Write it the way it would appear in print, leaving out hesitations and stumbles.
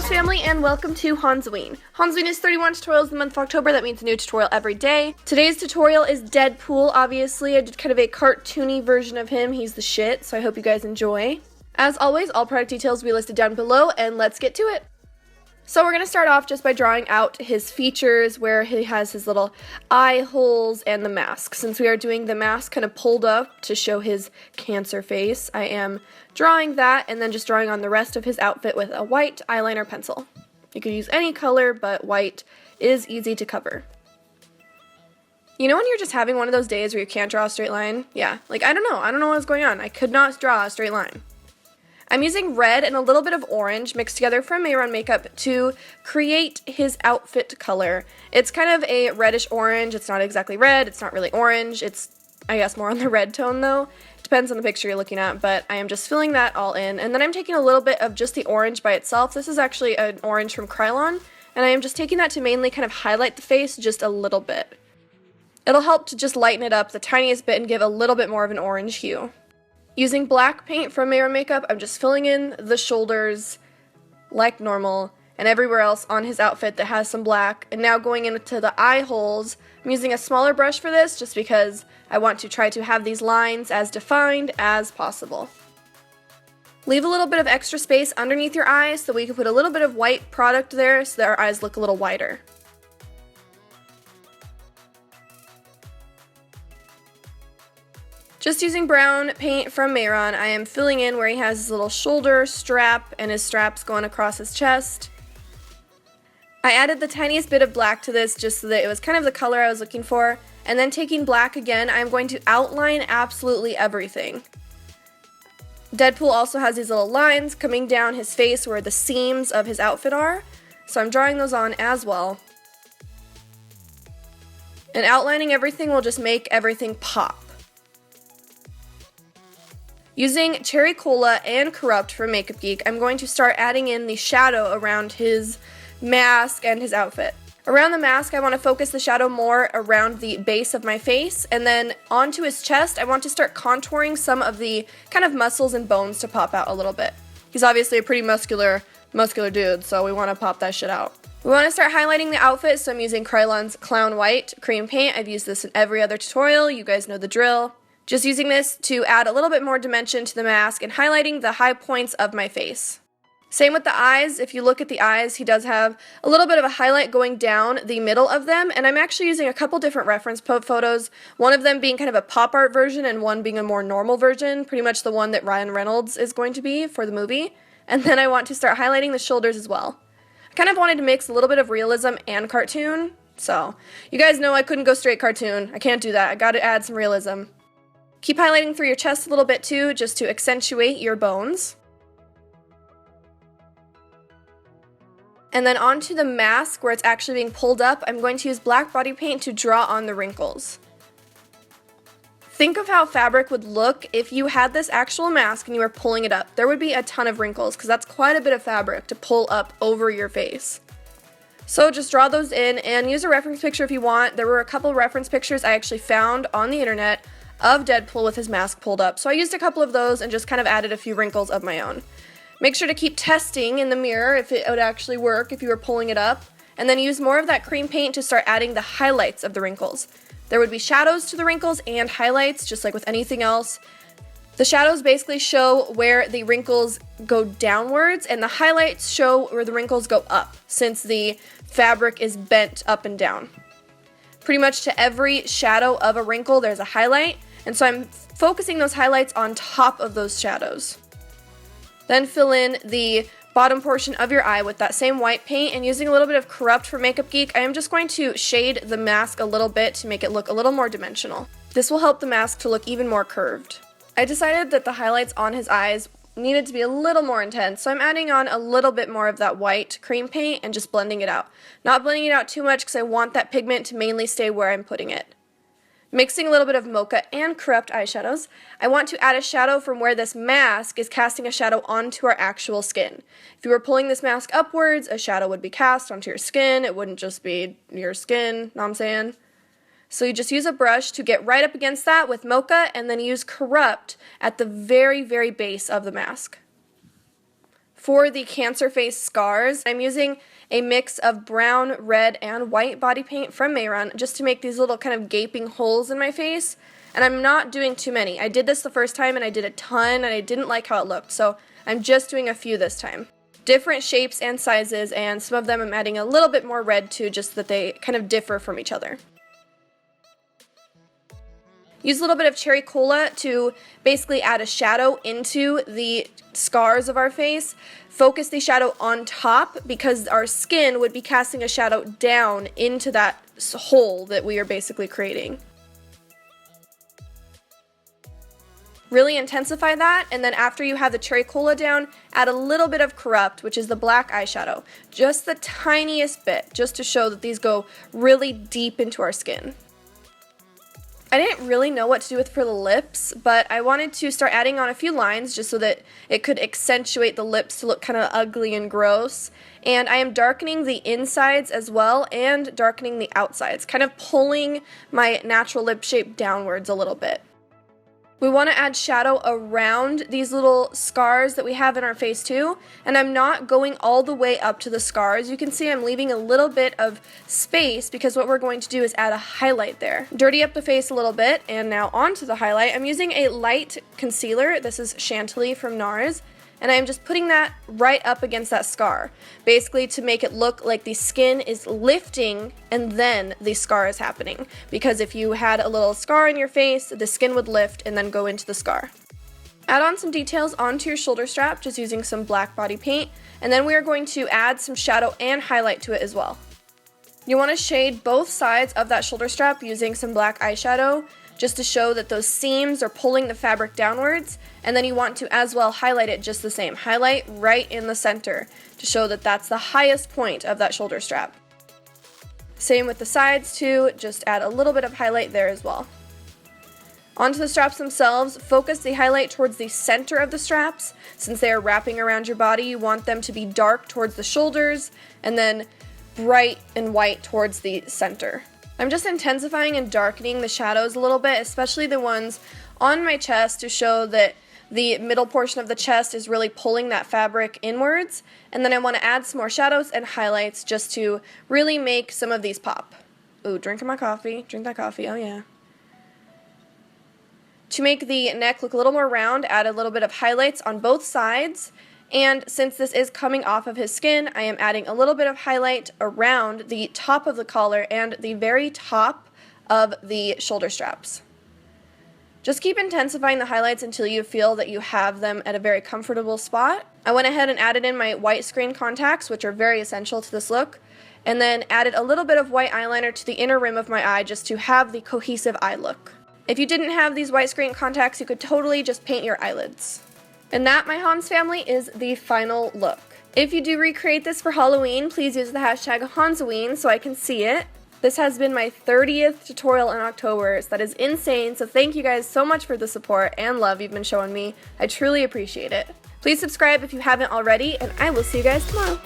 family, and welcome to HANZOWEEN. HANZOWEEN is 31 tutorials in the month of October. That means a new tutorial every day. Today's tutorial is Deadpool, obviously. I did kind of a cartoony version of him. He's the shit, so I hope you guys enjoy. As always, all product details will be listed down below, and let's get to it. So we're going to start off just by drawing out his features where he has his little eye holes and the mask. Since we are doing the mask kind of pulled up to show his cancer face, I am drawing that and then just drawing on the rest of his outfit with a white eyeliner pencil. You could use any color, but white is easy to cover. You know when you're just having one of those days where you can't draw a straight line? Yeah, like I don't know what's going on. I could not draw a straight line. I'm using red and a little bit of orange mixed together from Mehron makeup to create his outfit color. It's kind of a reddish orange. It's not exactly red. It's not really orange. It's, I guess, more on the red tone though. Depends on the picture you're looking at, but I am just filling that all in. And then I'm taking a little bit of just the orange by itself. This is actually an orange from Kryolan, and I am just taking that to mainly kind of highlight the face just a little bit. It'll help to just lighten it up the tiniest bit and give a little bit more of an orange hue. Using black paint from Mehron makeup, I'm just filling in the shoulders like normal and everywhere else on his outfit that has some black. And now going into the eye holes, I'm using a smaller brush for this just because I want to try to have these lines as defined as possible. Leave a little bit of extra space underneath your eyes so we can put a little bit of white product there so that our eyes look a little wider. Just using brown paint from Mehron, I am filling in where he has his little shoulder strap and his straps going across his chest. I added the tiniest bit of black to this just so that it was kind of the color I was looking for. And then taking black again, I'm going to outline absolutely everything. Deadpool also has these little lines coming down his face where the seams of his outfit are. So I'm drawing those on as well. And outlining everything will just make everything pop. Using Cherry Cola and Corrupt from Makeup Geek, I'm going to start adding in the shadow around his mask and his outfit. Around the mask, I want to focus the shadow more around the base of my face, and then onto his chest, I want to start contouring some of the kind of muscles and bones to pop out a little bit. He's obviously a pretty muscular dude, so we want to pop that shit out. We want to start highlighting the outfit, so I'm using Kryolan's Clown White cream paint. I've used this in every other tutorial. You guys know the drill. Just using this to add a little bit more dimension to the mask and highlighting the high points of my face. Same with the eyes. If you look at the eyes, he does have a little bit of a highlight going down the middle of them, and I'm actually using a couple different reference photos, one of them being kind of a pop art version and one being a more normal version, pretty much the one that Ryan Reynolds is going to be for the movie. And then I want to start highlighting the shoulders as well. I kind of wanted to mix a little bit of realism and cartoon, so you guys know I couldn't go straight cartoon. I can't do that. I gotta add some realism. Keep highlighting through your chest a little bit too, just to accentuate your bones. And then onto the mask where it's actually being pulled up, I'm going to use black body paint to draw on the wrinkles. Think of how fabric would look if you had this actual mask and you were pulling it up. There would be a ton of wrinkles because that's quite a bit of fabric to pull up over your face. So just draw those in and use a reference picture if you want. There were a couple reference pictures I actually found on the internet of Deadpool with his mask pulled up. So I used a couple of those and just kind of added a few wrinkles of my own. Make sure to keep testing in the mirror if it would actually work if you were pulling it up. And then use more of that cream paint to start adding the highlights of the wrinkles. There would be shadows to the wrinkles and highlights, just like with anything else. The shadows basically show where the wrinkles go downwards, and the highlights show where the wrinkles go up, since the fabric is bent up and down. Pretty much to every shadow of a wrinkle, there's a highlight. And so I'm focusing those highlights on top of those shadows. Then fill in the bottom portion of your eye with that same white paint, and using a little bit of Corrupt from Makeup Geek, I am just going to shade the mask a little bit to make it look a little more dimensional. This will help the mask to look even more curved. I decided that the highlights on his eyes needed to be a little more intense, so I'm adding on a little bit more of that white cream paint and just blending it out. Not blending it out too much because I want that pigment to mainly stay where I'm putting it. Mixing a little bit of Mocha and Corrupt eyeshadows, I want to add a shadow from where this mask is casting a shadow onto our actual skin. If you were pulling this mask upwards, a shadow would be cast onto your skin. It wouldn't just be your skin, know what I'm saying? So you just use a brush to get right up against that with Mocha, and then use Corrupt at the very, very base of the mask. For the cancer face scars, I'm using a mix of brown, red, and white body paint from Mehron just to make these little kind of gaping holes in my face. And I'm not doing too many. I did this the first time and I did a ton and I didn't like how it looked, so I'm just doing a few this time. Different shapes and sizes, and some of them I'm adding a little bit more red to, just that they kind of differ from each other. Use a little bit of cherry cola to basically add a shadow into the scars of our face. Focus the shadow on top because our skin would be casting a shadow down into that hole that we are basically creating. Really intensify that, and then after you have the cherry cola down, add a little bit of corrupt, which is the black eyeshadow. Just the tiniest bit, just to show that these go really deep into our skin. I didn't really know what to do with for the lips, but I wanted to start adding on a few lines just so that it could accentuate the lips to look kind of ugly and gross. And I am darkening the insides as well and darkening the outsides, kind of pulling my natural lip shape downwards a little bit. We want to add shadow around these little scars that we have in our face too, and I'm not going all the way up to the scars. You can see I'm leaving a little bit of space because what we're going to do is add a highlight there. Dirty up the face a little bit, and now onto the highlight. I'm using a light concealer. This is Chantilly from NARS. And I'm just putting that right up against that scar, basically to make it look like the skin is lifting and then the scar is happening. Because if you had a little scar on your face, the skin would lift and then go into the scar. Add on some details onto your shoulder strap, just using some black body paint, and then we are going to add some shadow and highlight to it as well. You want to shade both sides of that shoulder strap using some black eyeshadow, just to show that those seams are pulling the fabric downwards, and then you want to as well highlight it just the same. Highlight right in the center to show that that's the highest point of that shoulder strap. Same with the sides too, just add a little bit of highlight there as well. Onto the straps themselves, focus the highlight towards the center of the straps. Since they are wrapping around your body, you want them to be dark towards the shoulders, and then bright and white towards the center. I'm just intensifying and darkening the shadows a little bit, especially the ones on my chest, to show that the middle portion of the chest is really pulling that fabric inwards. And then I want to add some more shadows and highlights just to really make some of these pop. Ooh, drinking my coffee. Drink that coffee, oh yeah. To make the neck look a little more round, add a little bit of highlights on both sides. And since this is coming off of his skin, I am adding a little bit of highlight around the top of the collar and the very top of the shoulder straps. Just keep intensifying the highlights until you feel that you have them at a very comfortable spot. I went ahead and added in my white screen contacts, which are very essential to this look, and then added a little bit of white eyeliner to the inner rim of my eye just to have the cohesive eye look. If you didn't have these white screen contacts, you could totally just paint your eyelids. And that, my Hanz family, is the final look. If you do recreate this for Halloween, please use the hashtag HANZOWEEN so I can see it. This has been my 30th tutorial in October, so that is insane, so thank you guys so much for the support and love you've been showing me. I truly appreciate it. Please subscribe if you haven't already, and I will see you guys tomorrow.